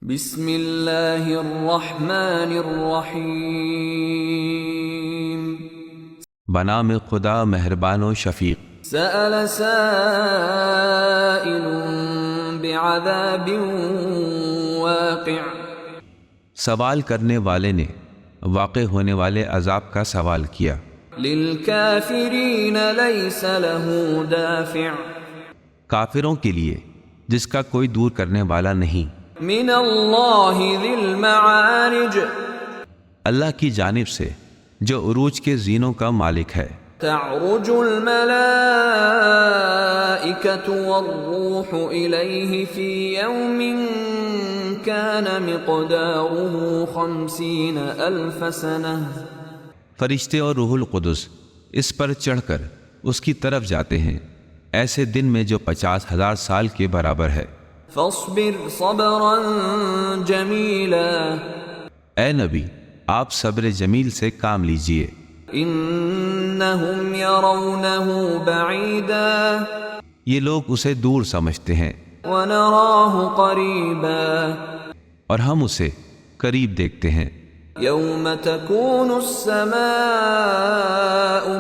بسم اللہ الرحمن الرحیم بنام خدا مہربان و شفیق۔ سأل سائل بعذاب واقع، سوال کرنے والے نے واقع ہونے والے عذاب کا سوال کیا۔ للکافرین لیس له دافع، کافروں کے لیے جس کا کوئی دور کرنے والا نہیں۔ من اللہ ذی المعارج، اللہ کی جانب سے جو عروج کے زینوں کا مالک ہے۔ تعرج الملائکۃ والروح الیہ فی یوم کان مقدارہ 50,000 سنہ، فرشتے اور روح القدس اس پر چڑھ کر اس کی طرف جاتے ہیں ایسے دن میں جو 50,000 سال کے برابر ہے۔ فاصبر صبرا جمیلا، اے نبی آپ صبر جمیل سے کام لیجئے۔ انہم یرونہ بعیدا، یہ لوگ اسے دور سمجھتے ہیں ونراہ قریبا، اور ہم اسے قریب دیکھتے ہیں۔ یوم تکون السماء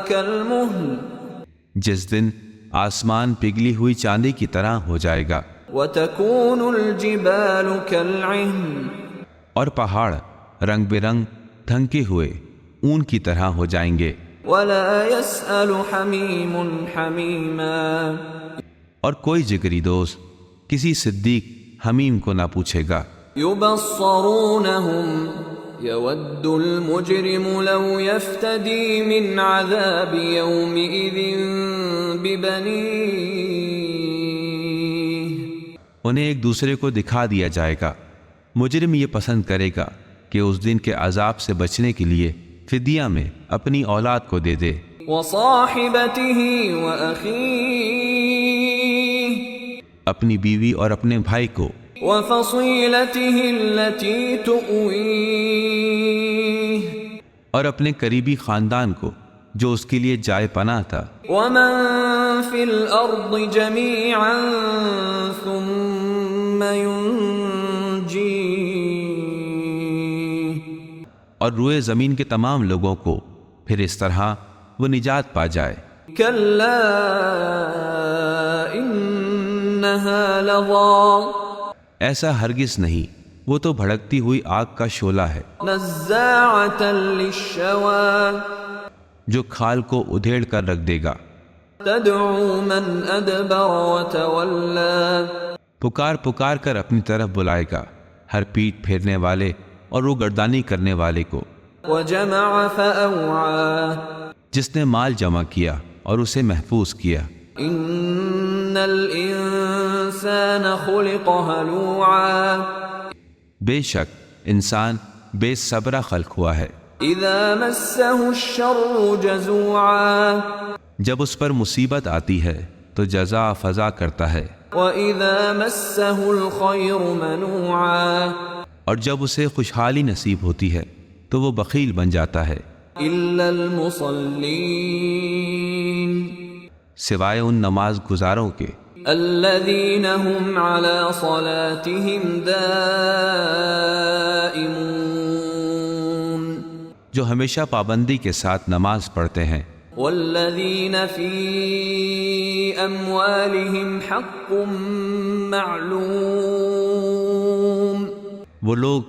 کالمہل، جس دن آسمان پگھلی ہوئی چاندی کی طرح ہو جائے گا، وتکون الجبال کالعہن، اور پہاڑ رنگ برنگ تھنکے ہوئے اون کی طرح ہو جائیں گے۔ ولا يسأل حمیم حمیما، اور کوئی جگری دوست کسی صدیق حمیم کو نہ پوچھے گا۔ یبصرونہم یود المجرم لو یفتدی من عذاب یومئذ ببنیہ، انہیں ایک دوسرے کو دکھا دیا جائے گا۔ مجرم یہ پسند کرے گا کہ اس دن کے عذاب سے بچنے کے لیے فدیہ میں اپنی اولاد کو دے دے، وصاحبتہ واخیہ، اپنی بیوی اور اپنے بھائی کو، وفصیلتہ التی تؤویہ، اور اپنے قریبی خاندان کو جو اس کے لیے جائے پناہ تھا، ومن فی الارض جمیعا ثم ینجیہ، اور روئے زمین کے تمام لوگوں کو، پھر اس طرح وہ نجات پا جائے۔ کلا انہا لظی، ایسا ہرگز نہیں، وہ تو بھڑکتی ہوئی آگ کا شعلہ ہے، نزاعۃ للشوی، جو کھال کو ادھیڑ کر رکھ دے گا۔ تدعو من ادبر وتولی، پکار پکار کر اپنی طرف بلائے گا ہر پیٹ پھیرنے والے اور روگردانی کرنے والے کو۔ وجمع فأوعی، جس نے مال جمع کیا اور اسے محفوظ کیا۔ ان الانسان خلق ہلوعا، بے شک انسان بے صبرہ خلق ہوا ہے، اذا مسہ الشر جزوعا، جب اس پر مصیبت آتی ہے تو جزا فضا کرتا ہے، وَإِذَا مَسَّهُ الْخَيْرُ مَنُوعًا، اور جب اسے خوشحالی نصیب ہوتی ہے تو وہ بخیل بن جاتا ہے، إِلَّا الْمُصَلِّينَ، سوائے ان نماز گزاروں کے، الَّذِينَ هُمْ عَلَى صَلَاتِهِمْ دَائِمُونَ، جو ہمیشہ پابندی کے ساتھ نماز پڑھتے ہیں۔ وَالَّذِينَ فِي أَمْوَالِهِمْ حَقٌّ مَّعْلُومٌ، وہ لوگ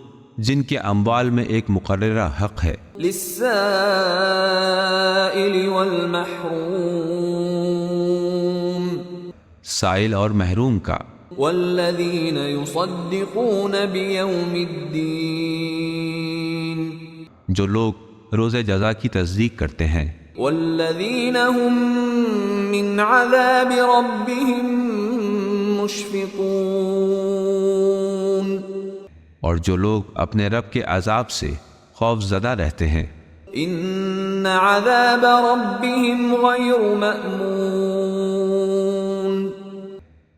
جن کے اموال میں ایک مقررہ حق ہے، لِلسَّائِلِ وَالْمَحْرُومِ، سائل اور محروم کا۔ وَالَّذِينَ يُصَدِّقُونَ بِيَوْمِ الدِّينِ، جو لوگ روز جزا کی تصدیق کرتے ہیں۔ وَالَّذِينَ هُم مِّنْ عَذَابِ رَبِّهِم مُشْفِقُونَ، اور جو لوگ اپنے رب کے عذاب سے خوف زدہ رہتے ہیں۔ إِنَّ عَذَابَ رَبِّهِمْ غَيْرُ مَأْمُونٍ،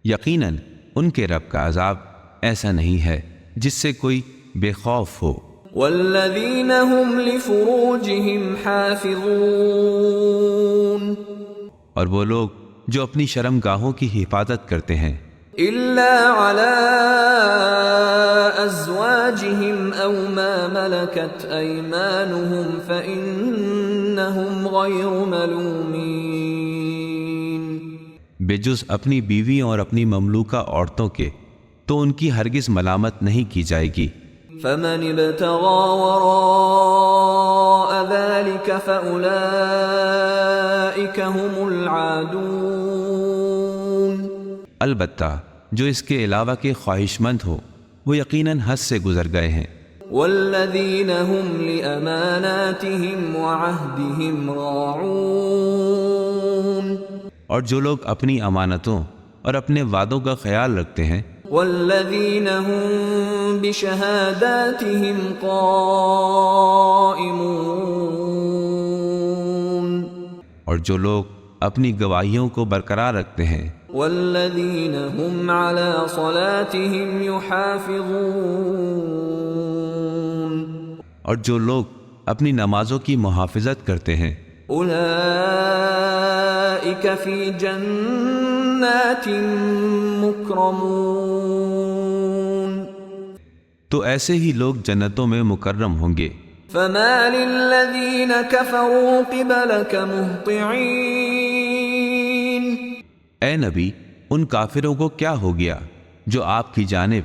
یقیناً ان کے رب کا عذاب ایسا نہیں ہے جس سے کوئی بے خوف ہو۔ وَالَّذِينَ هُمْ لِفُرُوجِهِمْ حَافِظُونَ، اور وہ لوگ جو اپنی شرم گاہوں کی حفاظت کرتے ہیں۔ إلا على أزواجهم أو ما ملكت أيمانهم فإنهم غير ملومين. بجز اپنی بیویوں اور اپنی مملوکہ عورتوں کے تو ان کی ہرگز ملامت نہیں کی جائے گی. فمن ابتغى وراء ذلك فأولئك هم العادون. البتہ جو اس کے علاوہ کے خواہش مند ہو وہ یقیناً حد سے گزر گئے ہیں. والذین هم لأماناتهم وعهدهم راعون. اور جو لوگ اپنی امانتوں اور اپنے وعدوں کا خیال رکھتے ہیں. والذین هم بشهاداتهم قائمون. اور جو لوگ اپنی گواہیوں کو برقرار رکھتے ہیں. والذین هم على صلاتهم يحافظون. اور جو لوگ اپنی نمازوں کی محافظت کرتے ہیں. اولئک فی جنات مکرمون. تو ایسے ہی لوگ جنتوں میں مکرم ہوں گے. فما للذین کفروا قبلک مہطعین. اے نبی ان کافروں کو کیا ہو گیا جو آپ کی جانب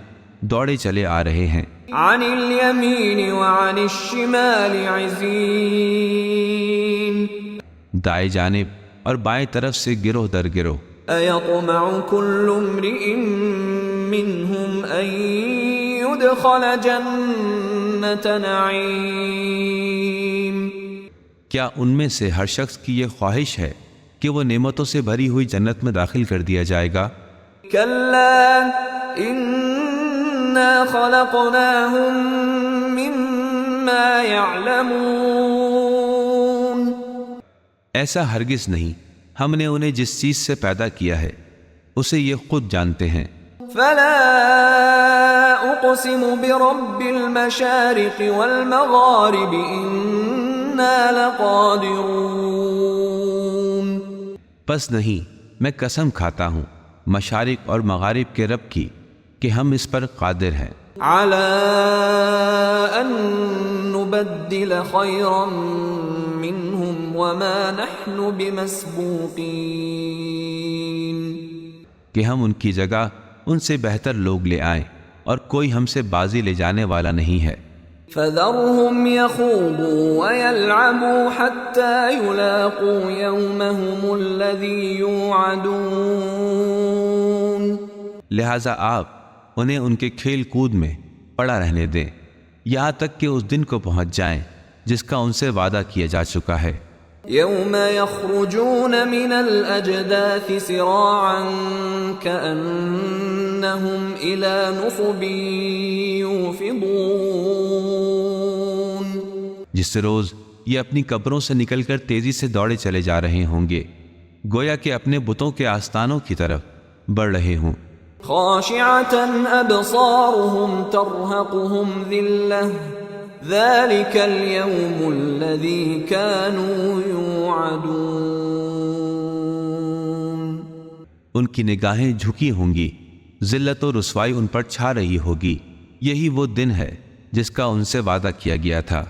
دوڑے چلے آ رہے ہیں. عن الیمین وعن الشمال عزین. دائیں جانب اور بائیں طرف سے گروہ در گروہ. ایطمع کل امرئ منہم ان يدخل جنت نعیم. کیا ان میں سے ہر شخص کی یہ خواہش ہے کہ وہ نعمتوں سے بھری ہوئی جنت میں داخل کر دیا جائے گا؟ کلا انا خلقناہم مما یعلمون. ایسا ہرگز نہیں، ہم نے انہیں جس چیز سے پیدا کیا ہے اسے یہ خود جانتے ہیں. فلا اقسم برب المشارق والمغارب انا لقادرون. پس نہیں، میں قسم کھاتا ہوں مشارق اور مغارب کے رب کی کہ ہم اس پر قادر ہیں. علی ان نبدل خیرا منہم وما نحن بمسبوقین. کہ ہم ان کی جگہ ان سے بہتر لوگ لے آئیں اور کوئی ہم سے بازی لے جانے والا نہیں ہے. فذرهم يخوضوا ويلعبوا حتى يلاقوا يومهم الذي يوعدون. لہذا آپ انہیں ان کے کھیل کود میں پڑا رہنے دیں یہاں تک کہ اس دن کو پہنچ جائیں جس کا ان سے وعدہ کیا جا چکا ہے. يوم يخرجون من الأجداث سراعا كأنهم إلى نصب يوفضون. جس روز یہ اپنی قبروں سے نکل کر تیزی سے دوڑے چلے جا رہے ہوں گے گویا کہ اپنے بتوں کے آستانوں کی طرف بڑھ رہے ہوں. خاشعة أبصارهم ترهقهم ذلة ذلك اليوم الذي كانوا يوعدون. ان کی نگاہیں جھکی ہوں گی، ذلت و رسوائی ان پر چھا رہی ہوگی. یہی وہ دن ہے جس کا ان سے وعدہ کیا گیا تھا.